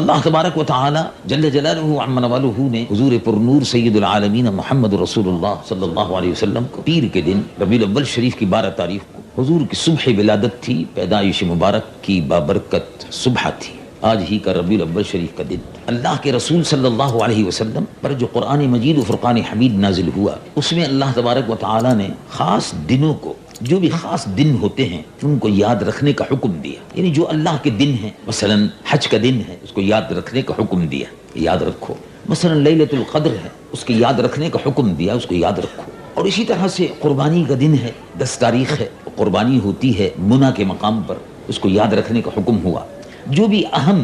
اللہ تبارک و تعالی جل جلالہ عم نوالہ نے حضور پر نور سید العالمین محمد رسول اللہ صلی اللہ علیہ وسلم کو پیر کے دن ربیع الاول شریف کی 12 تاریخ کو حضور کی صبح ولادت تھی، پیدائش مبارک کی بابرکت صبح تھی۔ آج ہی کا ربیع الاول شریف کا دن اللہ کے رسول صلی اللہ علیہ وسلم پر جو قرآن مجید و فرقان حمید نازل ہوا، اس میں اللہ تبارک و تعالی نے خاص دنوں کو، جو بھی خاص دن ہوتے ہیں ان کو یاد رکھنے کا حکم دیا۔ یعنی جو اللہ کے دن ہیں، مثلا حج کا دن ہے، اس کو یاد رکھنے کا حکم دیا، یاد رکھو۔ مثلا لیلۃ القدر ہے، اس کے یاد رکھنے کا حکم دیا، اس کو یاد رکھو۔ اور اسی طرح سے قربانی کا دن ہے، 10 تاریخ ہے، قربانی ہوتی ہے منی کے مقام پر، اس کو یاد رکھنے کا حکم ہوا۔ جو بھی اہم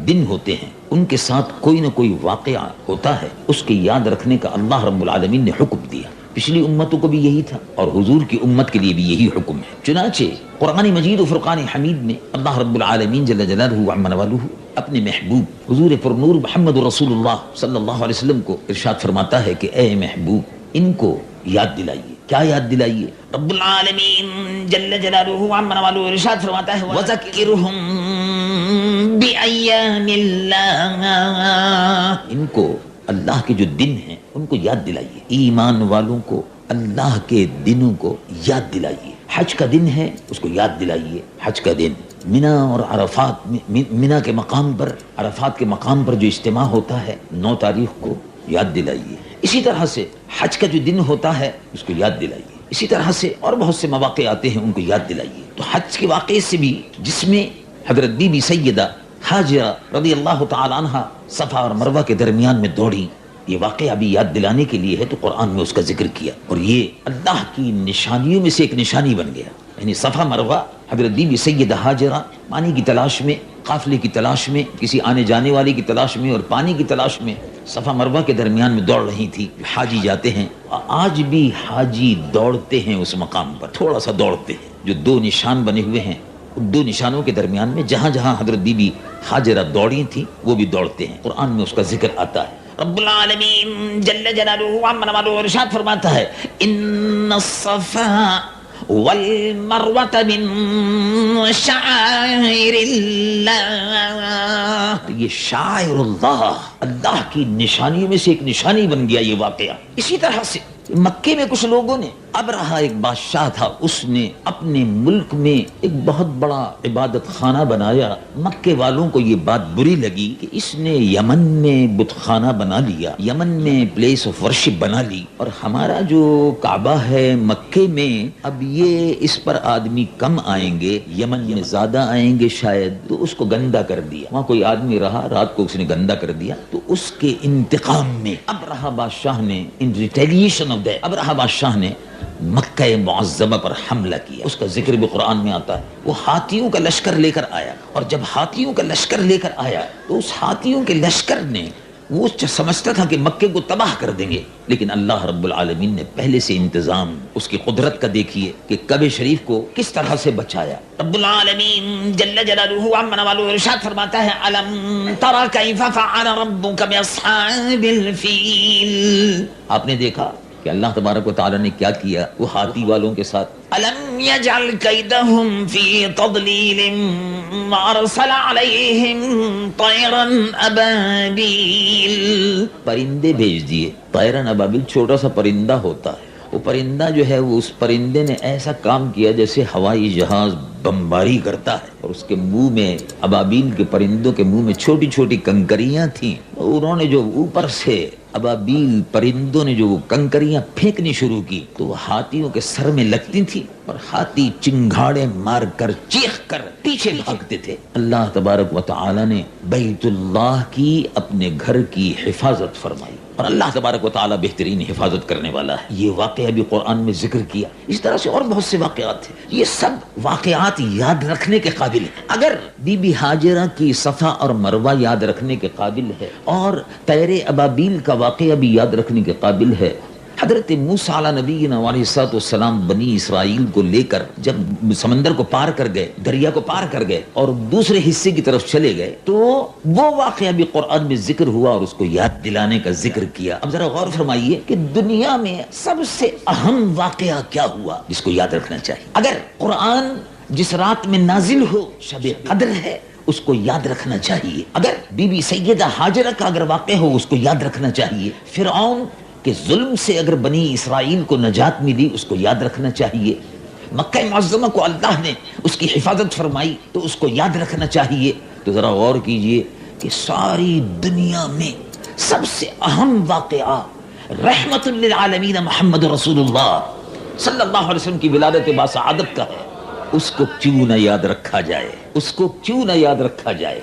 دن ہوتے ہیں ان کے ساتھ کوئی نہ کوئی واقعہ ہوتا ہے، اس کے یاد رکھنے کا اللہ رب العالمین نے حکم دیا۔ پچھلی امتوں کو بھی یہی تھا اور حضور کی امت کے لیے بھی یہی حکم ہے۔ چنانچہ قرآن مجید و فرقان حمید میں اللہ رب العالمین جل جلالہ عم نوالہ اپنے محبوب حضور پر نور محمد رسول اللہ صلی اللہ علیہ وسلم کو ارشاد فرماتا ہے کہ اے محبوب، ان کو یاد دلائیے۔ کیا یاد دلائیے؟ رب العالمین جل جلالہ عم نوالہ ارشاد فرماتا ہے وَذَكِّرْهُمْ بِأَيَّامِ اللَّهِ، ان کو اللہ کے جو دن ہیں ان کو یاد دلائیے۔ ایمان والوں کو اللہ کے دنوں کو یاد دلائیے۔ حج کا دن ہے، اس کو یاد دلائیے۔ حج کا دن منا اور عرفات، منا کے مقام پر، عرفات کے مقام پر جو اجتماع ہوتا ہے 9 تاریخ کو، یاد دلائیے۔ اسی طرح سے حج کا جو دن ہوتا ہے اس کو یاد دلائیے۔ اسی طرح سے اور بہت سے مواقع آتے ہیں، ان کو یاد دلائیے۔ تو حج کے واقعے سے بھی، جس میں حضرت بی بی سیدہ حاجرہ رضی اللہ تعالی عنہ صفا اور مروہ کے درمیان میں دوڑی، یہ واقعہ بھی یاد دلانے کے لیے ہے، تو قرآن میں اس کا ذکر کیا، اور یہ اللہ کی نشانیوں میں سے ایک نشانی بن گیا۔ یعنی صفا مروہ، حضرت بی بی سیدہ حاجرہ پانی کی تلاش میں، قافلے کی تلاش میں، کسی آنے جانے والے کی تلاش میں اور پانی کی تلاش میں صفا مروہ کے درمیان میں دوڑ رہی تھی۔ حاجی جاتے ہیں، آج بھی حاجی دوڑتے ہیں اس مقام پر، تھوڑا سا دوڑتے ہیں۔ جو 2 نشان بنے ہوئے ہیں، ان 2 نشانوں کے درمیان میں جہاں جہاں حضرت بی بی حاجرہ دوڑی تھی وہ بھی دوڑتے ہیں۔ قرآن میں اس کا ذکر آتا ہے۔ رب العالمین جل جلالہ عم نوالہ ارشاد فرماتا ہے ان الصفا والمروۃ من شعائر اللہ، یہ شاعر اللہ کی نشانیوں میں سے ایک نشانی بن گیا یہ واقعہ۔ اسی طرح سے مکے میں کچھ لوگوں نے، ابرہہ ایک بادشاہ تھا، اس نے اپنے ملک میں ایک بہت بڑا عبادت خانہ بنایا۔ مکے والوں کو یہ بات بری لگی کہ اس نے یمن میں بت خانہ بنا لیا، یمن میں پلیس آف ورشپ بنا لی، اور ہمارا جو کعبہ ہے مکے میں، اب یہ اس پر آدمی کم آئیں گے، یمن میں زیادہ آئیں گے شاید، تو اس کو گندا کر دیا۔ وہاں کوئی آدمی رہا، رات کو اس نے گندا کر دیا، تو اس کے انتقام میں ابرہہ بادشاہ نے، ان ریٹیلیشن آف دیٹ، ابرہہ بادشاہ نے مکہ معظمہ پر حملہ کیا۔ اس کا ذکر بھی قرآن میں آتا ہے۔ وہ ہاتھیوں کا لشکر لے کر آیا، اور جب ہاتھیوں کا لشکر لے کر آیا تو اس ہاتھیوں کے لشکر نے، وہ سمجھتا تھا کہ مکے کو تباہ کر دیں گے، لیکن اللہ رب العالمین نے پہلے سے انتظام، اس کی قدرت کا دیکھیے کہ کعبہ شریف کو کس طرح سے بچایا۔ رب العالمین جل جلالہ عم نوالہ ارشاد فرماتا ہے الم تر کیف فعل ربک باصحاب الفیل، آپ نے دیکھا کہ اللہ تبارک و تعالی نے کیا کیا وہ ہاتھی والوں کے ساتھ؟ الم یجعل کیدہم فی تضلیل وارسل علیہم طیرا ابابیل، پرندے بھیج دیے۔ طیرا ابابیل چھوٹا سا پرندہ ہوتا ہے، وہ پرندہ جو ہے، وہ اس پرندے نے ایسا کام کیا جیسے ہوائی جہاز بمباری کرتا ہے، اور اس کے منہ میں، ابابیل کے پرندوں کے منہ میں چھوٹی چھوٹی کنکریاں تھیں، انہوں نے جو اوپر سے ابابیل پرندوں نے جو کنکریاں پھینکنی شروع کی تو وہ ہاتھیوں کے سر میں لگتی تھی، اور ہاتھی چنگھاڑے مار کر، چیخ کر پیچھے بھاگتے تھے۔ اللہ تبارک و تعالی نے بیت اللہ کی، اپنے گھر کی حفاظت فرمائی، اور اللہ تبارک و تعالی بہترین حفاظت کرنے والا ہے۔ یہ واقعہ بھی قرآن میں ذکر کیا۔ اس طرح سے اور بہت سے واقعات ہیں، یہ سب واقعات یاد رکھنے کے قابل ہیں۔ اگر بی بی حاجرہ کی صفا اور مروہ یاد رکھنے کے قابل ہے، اور طیر ابابیل کا واقعہ بھی یاد رکھنے کے قابل ہے، حضرت موسیٰ علیہ نبینا علیہ الصلوۃ والسلام بنی اسرائیل کو لے کر جب سمندر کو پار کر گئے، دریا کو پار کر گئے اور دوسرے حصے کی طرف چلے گئے، تو وہ واقعہ بھی قرآن میں ذکر ہوا اور اس کو یاد دلانے کا ذکر کیا۔ اب ذرا غور فرمائیے کہ دنیا میں سب سے اہم واقعہ کیا ہوا جس کو یاد رکھنا چاہیے؟ اگر قرآن جس رات میں نازل ہو شب قدر ہے، اس کو یاد رکھنا چاہیے. اگر بی بی سیدہ ہاجرہ کا اگر واقع ہو اس کو یاد رکھنا چاہیے. فرعون کے ظلم سے اگر بنی اسرائیل کو نجات ملی اس کو یاد رکھنا چاہیے. مکہ معظمہ کو اللہ نے اس کی حفاظت فرمائی تو اس کو یاد رکھنا چاہیے. تو ذرا غور کیجئے کہ ساری دنیا میں سب سے اہم واقعہ رحمت للعالمین محمد رسول اللہ صلی اللہ علیہ وسلم کی ولادت باسعادت کا ہے. اس کو کیوں نہ یاد رکھا جائے, اس کو کیوں نہ یاد رکھا جائے.